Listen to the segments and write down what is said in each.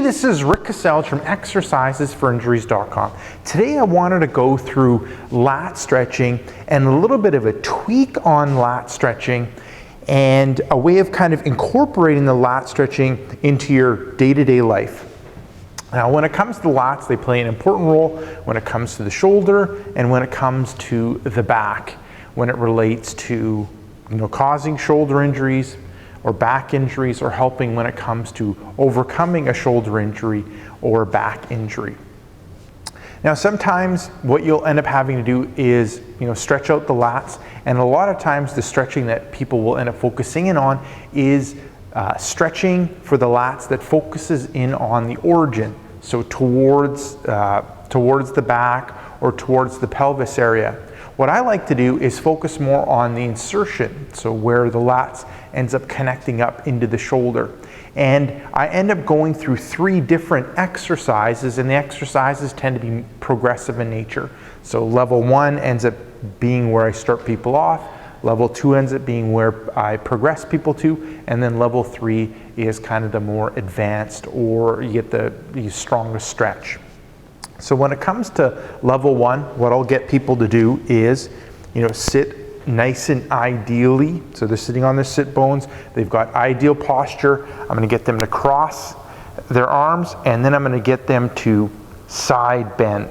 Hey, this is Rick Kaselj from exercisesforinjuries.com. Today I wanted to go through lat stretching and a little bit of a tweak on lat stretching and a way of kind of incorporating the lat stretching into your day-to-day life. Now, when it comes to the lats, they play an important role when it comes to the shoulder and when it comes to the back, when it relates to causing shoulder injuries or back injuries, or helping when it comes to overcoming a shoulder injury or back injury. Now, sometimes what you'll end up having to do is stretch out the lats, and a lot of times the stretching that people will end up focusing in on is stretching for the lats that focuses in on the origin, so towards the back or towards the pelvis area. What I like to do is focus more on the insertion, so where the lats ends up connecting up into the shoulder. And I end up going through 3 different exercises, and the exercises tend to be progressive in nature. So level 1 ends up being where I start people off, level 2 ends up being where I progress people to, and then level 3 is kind of the more advanced, or you get the strongest stretch. So when it comes to level 1, what I'll get people to do is, sit nice and ideally. So they're sitting on their sit bones. They've got ideal posture. I'm going to get them to cross their arms, and then I'm going to get them to side bend.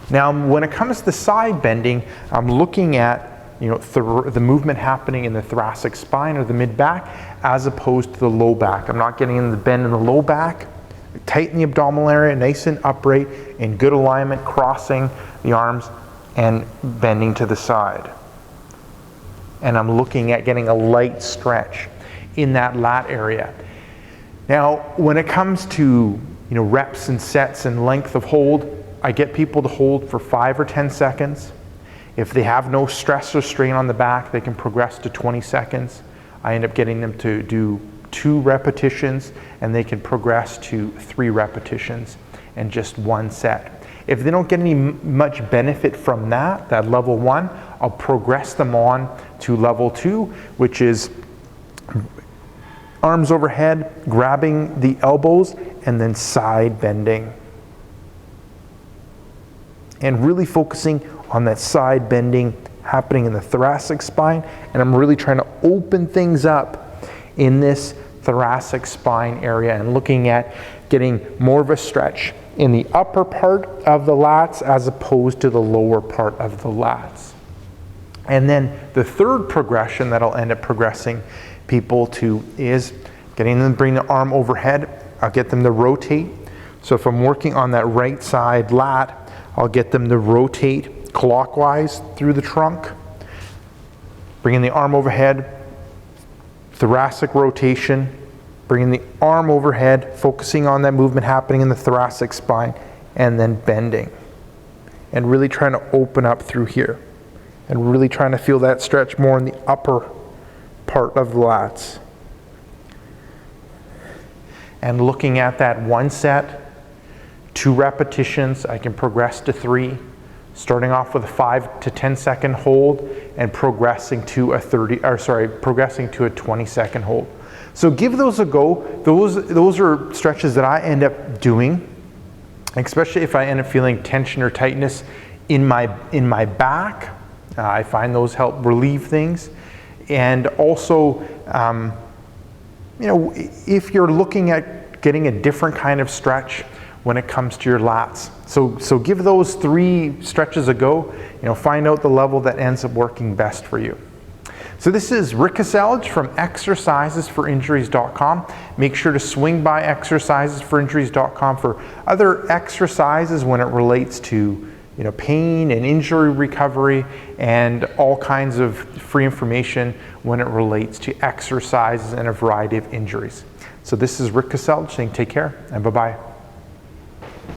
Now, when it comes to side bending, I'm looking at the movement happening in the thoracic spine or the mid back as opposed to the low back. I'm not getting in the bend in the low back. Tighten the abdominal area, nice and upright, in good alignment, crossing the arms and bending to the side. And I'm looking at getting a light stretch in that lat area. Now, when it comes to reps and sets and length of hold, I get people to hold for 5 or 10 seconds. If they have no stress or strain on the back, they can progress to 20 seconds. I end up getting them to do 2 repetitions, and they can progress to 3 repetitions and just 1 set. If they don't get much benefit from that level 1, I'll progress them on to level 2, which is arms overhead, grabbing the elbows, and then side bending. And really focusing on that side bending happening in the thoracic spine, and I'm really trying to open things up in this thoracic spine area and looking at getting more of a stretch in the upper part of the lats as opposed to the lower part of the lats. And then the third progression that I'll end up progressing people to is getting them to bring the arm overhead. I'll get them to rotate. So if I'm working on that right side lat, I'll get them to rotate clockwise through the trunk, bringing the arm overhead, thoracic rotation, bringing the arm overhead, focusing on that movement happening in the thoracic spine, and then bending. And really trying to open up through here. And really trying to feel that stretch more in the upper part of the lats. And looking at that 1 set, 2 repetitions, I can progress to 3. Starting off with a 5 to 10 second hold and progressing to a 20 second hold. So give those a go. Those are stretches that I end up doing, especially if I end up feeling tension or tightness in my back. I find those help relieve things. And also, if you're looking at getting a different kind of stretch when it comes to your lats. So give those 3 stretches a go, find out the level that ends up working best for you. So this is Rick Kaselj from exercisesforinjuries.com. Make sure to swing by exercisesforinjuries.com for other exercises when it relates to pain and injury recovery, and all kinds of free information when it relates to exercises and a variety of injuries. So this is Rick Kaselj saying take care and bye-bye.